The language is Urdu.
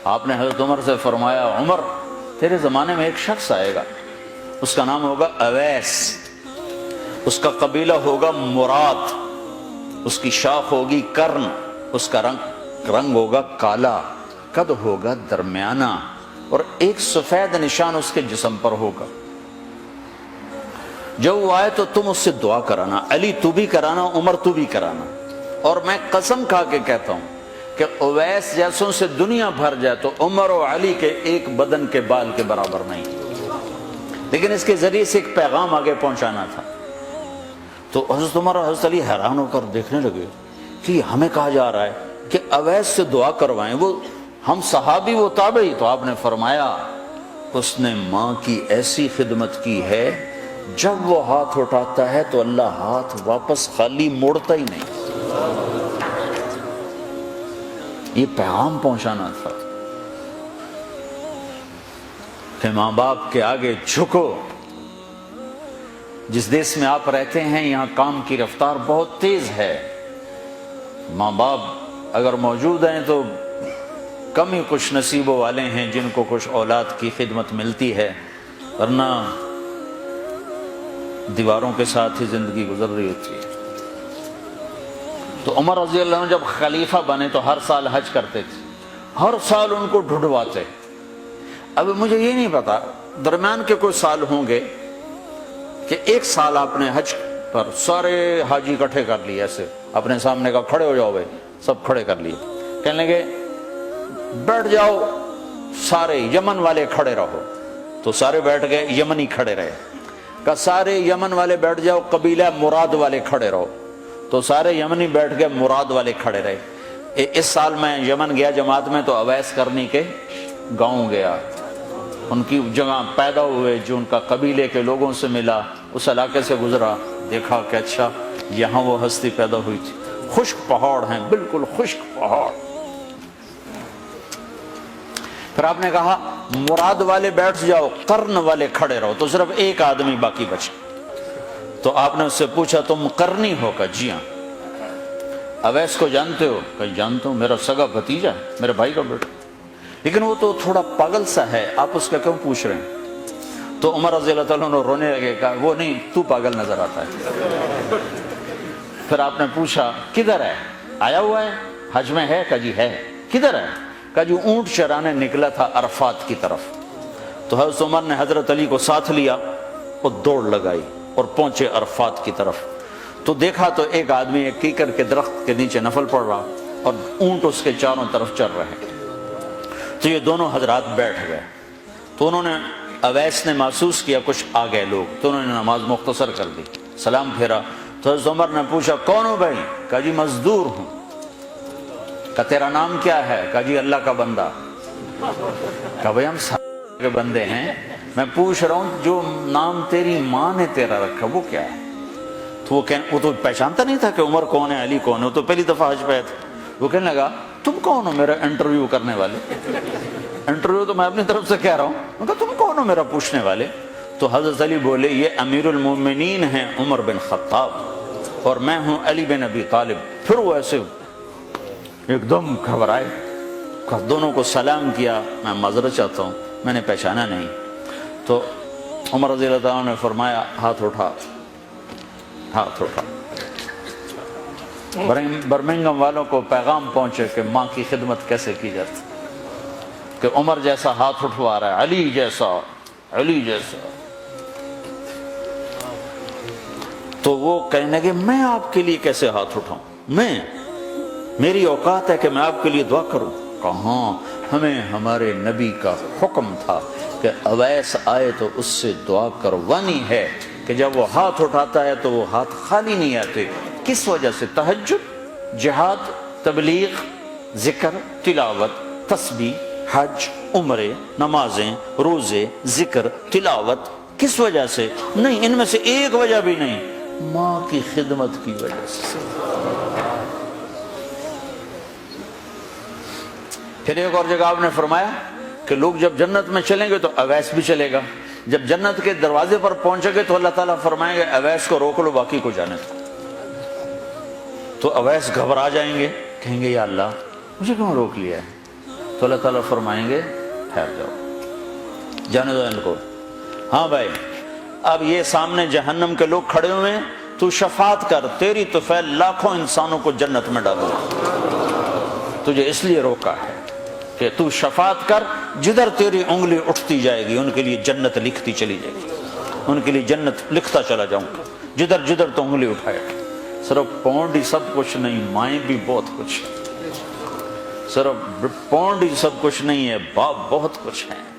آپ نے حضرت عمر سے فرمایا عمر تیرے زمانے میں ایک شخص آئے گا، اس کا نام ہوگا اویس، اس کا قبیلہ ہوگا مراد، اس کی شاخ ہوگی کرن، اس کا رنگ ہوگا کالا، قد ہوگا درمیانہ، اور ایک سفید نشان اس کے جسم پر ہوگا۔ جب وہ آئے تو تم اس سے دعا کرانا، علی تو بھی کرانا، عمر تو بھی کرانا، اور میں قسم کھا کے کہتا ہوں کہ اویس جیسوں سے دنیا بھر جائے تو عمر و علی کے ایک بدن کے بال کے برابر نہیں، لیکن اس کے ذریعے سے ایک پیغام آگے پہنچانا تھا۔ تو حضرت عمر اور حضرت علی حیران ہو کر دیکھنے لگے کہ ہمیں کہا جا رہا ہے کہ اویس سے دعا کروائیں، وہ ہم صحابی وہ تابعی۔ تو آپ نے فرمایا اس نے ماں کی ایسی خدمت کی ہے، جب وہ ہاتھ اٹھاتا ہے تو اللہ ہاتھ واپس خالی موڑتا ہی نہیں۔ یہ پیغام پہنچانا تھا کہ ماں باپ کے آگے جھکو۔ جس دیش میں آپ رہتے ہیں یہاں کام کی رفتار بہت تیز ہے، ماں باپ اگر موجود ہیں تو کم ہی کچھ نصیبوں والے ہیں جن کو کچھ اولاد کی خدمت ملتی ہے، ورنہ دیواروں کے ساتھ ہی زندگی گزر رہی ہوتی ہے۔ تو عمر رضی اللہ عنہ جب خلیفہ بنے تو ہر سال حج کرتے تھے، ہر سال ان کو ڈھونڈواتے۔ اب مجھے یہ نہیں پتا درمیان کے کوئی سال ہوں گے کہ ایک سال آپ نے حج پر سارے حاجی اکٹھے کر لیے، ایسے اپنے سامنے کا کھڑے ہو جاؤ بھائی، سب کھڑے کر لیے، کہنے لگے بیٹھ جاؤ سارے یمن والے کھڑے رہو، تو سارے بیٹھ گئے، یمنی کھڑے رہے، کہ سارے یمن والے بیٹھ جاؤ، قبیلہ مراد والے کھڑے رہو، تو سارے یمنی بیٹھ گئے، مراد والے کھڑے رہے۔ اس سال میں یمن گیا جماعت میں تو اویس کرنی کے گاؤں گیا، ان کی جگہ پیدا ہوئے، جو ان کا قبیلے کے لوگوں سے ملا، اس علاقے سے گزرا، دیکھا کہ اچھا یہاں وہ ہستی پیدا ہوئی تھی۔ خشک پہاڑ ہیں، بالکل خشک پہاڑ۔ پھر آپ نے کہا مراد والے بیٹھ جاؤ، قرن والے کھڑے رہو، تو صرف ایک آدمی باقی بچا۔ تو آپ نے اس سے پوچھا تم قرنی ہو؟ کہ جی ہاں۔ اویس کو جانتے ہو؟ کہ جانتا ہوں، میرا سگا بھتیجا ہے، میرے بھائی کا بیٹا، لیکن وہ تو تھوڑا پاگل سا ہے، آپ اس کا کیوں پوچھ رہے ہیں؟ تو عمر رضی اللہ تعالیٰ عنہ رونے لگے، کہا وہ نہیں، تو پاگل نظر آتا ہے۔ پھر آپ نے پوچھا کدھر ہے؟ آیا ہوا ہے حج میں؟ ہے؟ کہ جی ہے۔ کدھر ہے؟ کہ جو اونٹ چرانے نکلا تھا عرفات کی طرف۔ تو حضرت عمر نے حضرت علی کو ساتھ لیا اور دوڑ لگائی اور پہنچے عرفات کی طرف، تو دیکھا تو ایک آدمی ایک کیکر کے درخت کے نیچے نفل پڑھ رہا اور اونٹ اس کے چاروں طرف چل رہے۔ تو یہ دونوں حضرات بیٹھ گئے، تو انہوں نے اویس نے محسوس کیا کچھ آ گئے لوگ، تو انہوں نے نماز مختصر کر دی، سلام پھیرا۔ تو حضرت عمر نے پوچھا کون ہو بھائی؟ کہا جی مزدور ہوں۔ کہا تیرا نام کیا ہے؟ کہا جی اللہ کا بندہ۔ کہا بھائی ہم سارے کے بندے ہیں، میں پوچھ رہا ہوں جو نام تیری ماں نے تیرا رکھا وہ کیا ہے؟ تو وہ تو پہچانتا نہیں تھا کہ عمر کون ہے، علی کون ہے، وہ تو پہلی دفعہ حج پہ تھا۔ وہ کہنے لگا تم کون ہو میرا انٹرویو کرنے والے؟ انٹرویو تو میں اپنی طرف سے کہہ رہا ہوں۔ میں کہا تم کون ہو میرا پوچھنے والے؟ تو حضرت علی بولے یہ امیر المومنین ہیں عمر بن خطاب، اور میں ہوں علی بن ابی طالب۔ پھر وہ ایسے ایک دم گھبرائے، دونوں کو سلام کیا، میں معذرت چاہتا ہوں میں نے پہچانا نہیں۔ تو عمر رضی اللہ عنہ نے فرمایا ہاتھ اٹھا، ہاتھ اٹھا۔ برمنگم والوں کو پیغام پہنچے کہ ماں کی خدمت کیسے کی جاتی، کہ عمر جیسا ہاتھ اٹھوا رہا ہے، علی جیسا، علی جیسا۔ تو وہ کہنے لگے میں آپ کے لیے کیسے ہاتھ اٹھاؤں، میری اوقات ہے کہ میں آپ کے لیے دعا کروں؟ کہاں، ہمیں ہمارے نبی کا حکم تھا کہ اویس آئے تو اس سے دعا کروانی ہے، کہ جب وہ ہاتھ اٹھاتا ہے تو وہ ہاتھ خالی نہیں آتے۔ کس وجہ سے؟ تہجد، جہاد، تبلیغ، ذکر، تلاوت، تسبیح، حج، عمرے، نمازیں، روزے، ذکر، تلاوت۔ کس وجہ سے؟ نہیں، ان میں سے ایک وجہ بھی نہیں، ماں کی خدمت کی وجہ سے۔ پھر ایک اور جگہ آپ نے فرمایا کہ لوگ جب جنت میں چلیں گے تو اویس بھی چلے گا، جب جنت کے دروازے پر پہنچے گے تو اللہ تعالیٰ فرمائیں گے اویس کو روک لو، باقی کو جانے دو۔ تو اویس گھبرا جائیں گے، کہیں گے یا اللہ مجھے کیوں روک لیا ہے؟ تو اللہ تعالیٰ فرمائیں گے ٹھہر جاؤ، جانے دو ان کو۔ ہاں بھائی، اب یہ سامنے جہنم کے لوگ کھڑے ہوئے ہیں، تو شفاعت کر، تیری طفیل لاکھوں انسانوں کو جنت میں ڈالو۔ تجھے اس لیے روکا ہے کہ تو شفاعت کر، جدھر تیری انگلی اٹھتی جائے گی ان کے لیے جنت لکھتی چلی جائے گی، ان کے لیے جنت لکھتا چلا جاؤں گا، جدھر جدھر تو انگلی اٹھائے۔ صرف پونڈ ہی سب کچھ نہیں، مائیں بھی بہت کچھ ہے۔ صرف پونڈ ہی سب کچھ نہیں ہے، باپ بہت کچھ ہے۔